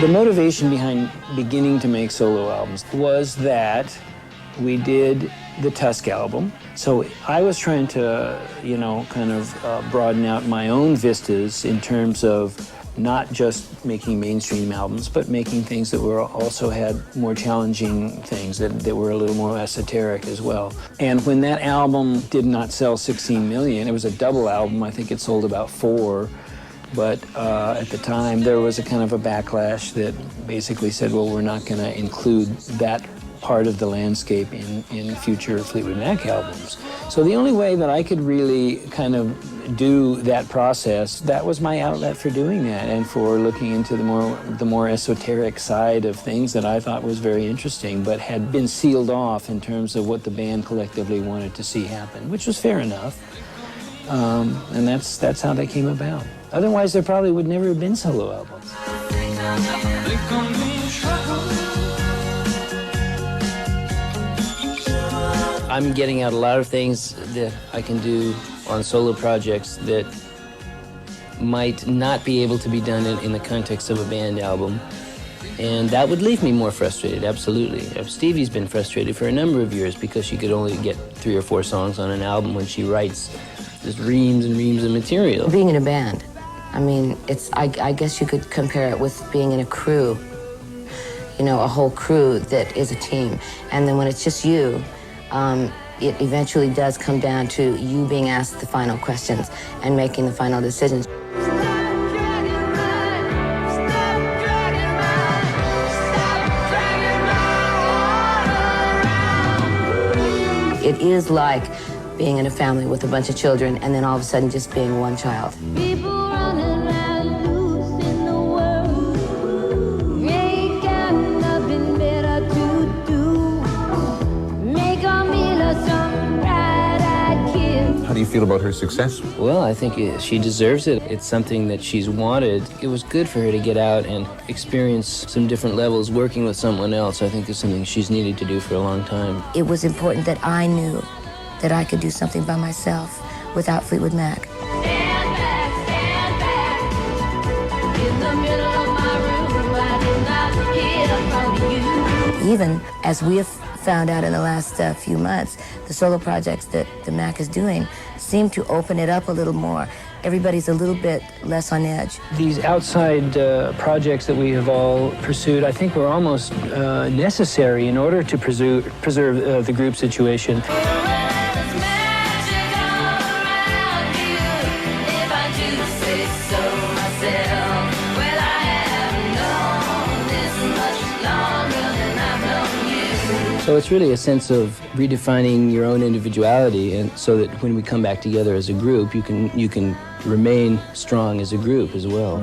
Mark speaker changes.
Speaker 1: The motivation behind beginning to make solo albums was that we did the Tusk album. So I was trying to, kind of broaden out my own vistas in terms of not just making mainstream albums, but making things that were also had more challenging things that were a little more esoteric as well. And when that album did not sell 16 million, it was a double album. I think it sold about 4. But at the time, there was a kind of a backlash that basically said, well, we're not going to include that part of the landscape in future Fleetwood Mac albums. So the only way that I could really kind of do that process, that was my outlet for doing that and for looking into the more esoteric side of things that I thought was very interesting, but had been sealed off in terms of what the band collectively wanted to see happen, which was fair enough. And that's how that came about. Otherwise, there probably would never have been solo albums. I'm getting out a lot of things that I can do on solo projects that might not be able to be done in the context of a band album. And that would leave me more frustrated, absolutely. Stevie's been frustrated for a number of years because she could only get 3 or 4 songs on an album when she writes just reams and reams of material.
Speaker 2: Being in a band, I mean, I guess you could compare it with being in a crew, a whole crew that is a team. And then when it's just you, it eventually does come down to you being asked the final questions and making the final decisions. It is like being in a family with a bunch of children and then all of a sudden just being one child.
Speaker 3: People running around loose in the world. Ain't got nothing better to do. Make a meal of some bright-eyed kids.
Speaker 4: How do you feel about her success?
Speaker 1: Well, I think she deserves it. It's something that she's wanted. It was good for her to get out and experience some different levels working with someone else. I think it's something she's needed to do for a long time.
Speaker 2: It was important that I knew that I could do something by myself without Fleetwood Mac.
Speaker 3: Stand back in the middle of my room. I did not hear from you.
Speaker 2: Even as we have found out in the last few months, the solo projects that the Mac is doing seem to open it up a little more. Everybody's a little bit less on edge.
Speaker 1: These outside projects that we have all pursued, I think were almost necessary in order to preserve the group situation. So it's really a sense of redefining your own individuality, and so that when we come back together as a group, you can remain strong as a group as well.